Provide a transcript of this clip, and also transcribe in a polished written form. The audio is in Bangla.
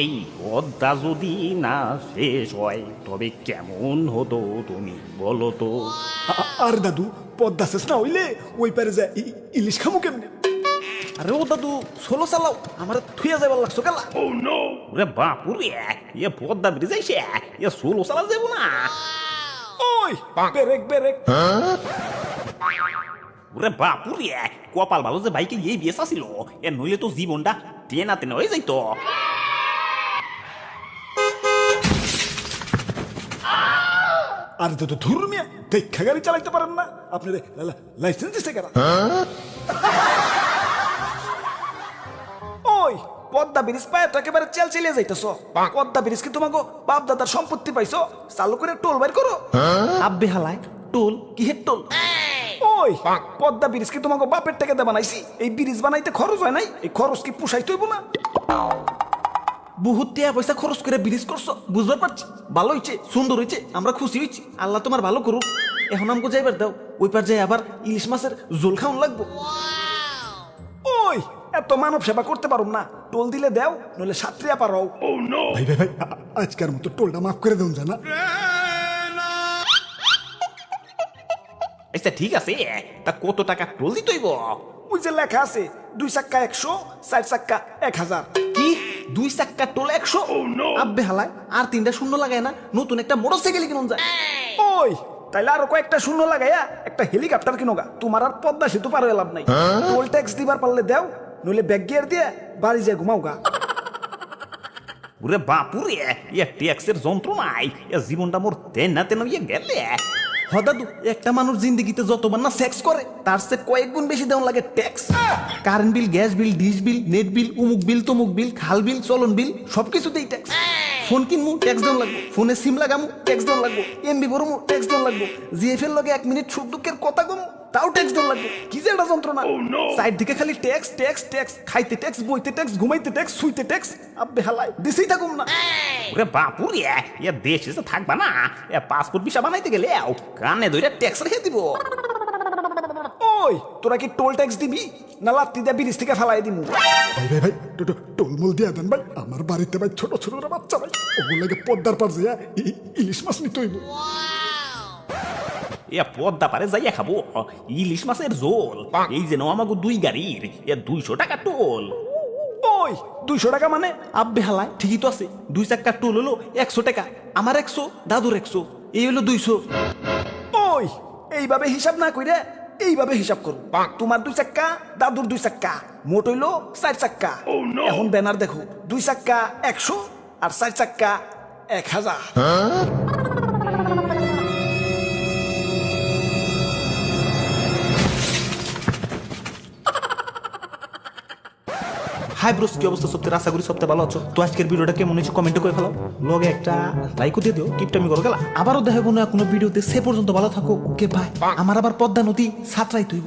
এই পদ্মা যদি না শেষ হয় তবে কেমন হতো তুমি বলো তো? আর দাদু পদ্মা শেষ না হইলে ওই পারে যায় ইলিশ খামু কেমনে? আরে ও দাদু সোলো চালাও, আমার থুইয়া যাবার লাগছো কেলা। ওরে বাপুরে, এ পদ্মা ব্রিজ আইসে এ সোলো চালা যাবো না। ওই বেরেক বেরেক। ওরে বাপুরে, কপাল ভালো যে বাইকে এই বিয়ে ছিল, এ নইলে তো জীবনটা টেনা টেনা হয়ে যাইতো। আর দাদু ধর্মিয়া দেখা গাড়ি চালাইতে পারেন না? আপনার লাইসেন্স দিছে কেনা? ওই পদ্মা ব্রিজ পায় তো একেবারে চেল চেলিয়ে যাইতেছ। পদ্মা ব্রিজ কি তোমাকে বাপ দাদার সম্পত্তি পাইছো? চালু করে টোল বাইর করো। আব্বে হালায় টোল কি হে টোল? ওই পদ্মা ব্রিজ কি তোমাকে বাপের টাকা দিয়ে বানাইছি? এই ব্রিজ বানাইতে খরচ হয় নাই? এই খরচ কি পুষাইতে হইব না? বহুত টাকা পয়সা খরচ করে ব্রিজ করছো, বুঝতে পারছি। ভালো হইছে, সুন্দর হইছে, আমরা খুশি হইছি। আল্লাহ তোমার ভালো করুক। এখন আমাকে যাইবার দাও, ওই পার যাই আবার ইলিশ মাছের ঝোল খাওয়ান লাগবো। ওই এত মানব সেবা করতে পারুম না, টোল দিলে দেও, নইলে সাত্রিয়া পারো। ভাই ভাই ভাই আজকের মতো টোলটা মাফ করে দেন জানা। আচ্ছা ঠিক আছে, তা কত টাকা টোল দিতে হইব? ওই যে লেখা আছে 2 চাক্কা 100, 4 চাক্কা 1000। কি 2 চাক্কা টোল 100? আব্বে হালায় আর 3টা শূন্য লাগায় না নতুন একটা মোটরসাইকেল কিনুন যায়। ওই তাইলে আরো কয়েকটা শূন্য লাগাইয়া একটা হেলিকপ্টার কিনোগা। তোমার আর পদ্মা সেতু পার হয়ে লাভ নাই। টোল ট্যাক্স দিবার পারলে দেও, নইলে ব্যাগ গিয়ার দিয়ে বাড়ি যায় ঘুমাওগা। ওরে বাপুরে, এ ট্যাক্সের যন্ত্রণায় এ জীবনটা মোর তেনা তেনা ইয়ে গেলে। হদাদু একটা মানুষ জিন্দিগিতে যতবার না সেক্স করে তার সে কয়েক গুণ বেশি দেওয়া লাগে tax. Current bill, gas bill, dish bill, net bill, উমুক বিল, তমুক বিল, খাল বিল, চলন বিল, সবকিছুতেই ট্যাক্স। ফোন কিনমু ট্যাক্স দেওয়া লাগবো, ফোনে সিম লাগামু ট্যাক্স দেওয়া লাগবো, এমবি ভরমু ট্যাক্স দেওয়া লাগবো, জিএফএল লগে 1 মিনিট সুখ দুঃখের কথা কমু তাও ট্যাক্স দেওয়া লাগবো। কি যে একটা যন্ত্রণা! সাইড দিকে খালি ট্যাক্স ট্যাক্স ট্যাক্স, খাইতে ট্যাক্স, বইতে ট্যাক্স, ঘুমাইতে ট্যাক্স, শুইতে ট্যাক্স। আব্বে হালাই দিছেই থাকুম না। ওরে বাপুরে, এ দেশে তো থাকবা না, এ পাসপোর্ট ভিসা বানাইতে গেলে কানে ধরে ট্যাক্স রেখে দিব। ওই তোরা কি টোল ট্যাক্স দিবি না লাত্তি দিয়ে ব্রিজ থেকে ফেলাই দিমু? ভাই ভাই ভাই টোলমোল দিয়া দেন ভাই। আমার বাড়িতে ভাই ছোট ছোট বাচ্চা ভাই, ওগুলোকে পদ্মার পার যাইয়া ইলিশ মাছ নিতে হইব। এ পদ্মা পারে যাইয়া খাবো ইলিশ মাছের ঝোল। এই যে আমাকে 2 গাড়ির 200 টাকা টোল। ওই 200 টাকা মানে? আব্বে হালায় ঠিকই তো আছে, 2 চাক্কার টোল হলো 100 টাকা। আমার 100, দাদুর 100, এই হলো 200। ওই এইভাবে হিসাব না কইরে এইভাবে হিসাব করো। তোমার 2 চাক্কা, দাদুর 2 চাক্কা, মোট হইলো 4 চাক্কা। এখন ব্যানার দেখো, 2 চাক্কা 100 আর 4 চাক্কা 1000। হাই ব্রোস, কি অবস্থা? সত্যি আশা করি সবটা ভালো আছো। তো আজকের ভিডিওটা কেমন হয়েছে কমেন্টে করে ফেলো, লগে একটা লাইকও দিয়ে দিও। টিপটামি করো গেলা। আবারও দেখাবো না কোনো ভিডিওতে, সে পর্যন্ত ভালো থাকো। Okay bye. আমার আবার পদ্মা নদী সাঁতরাই তুইব।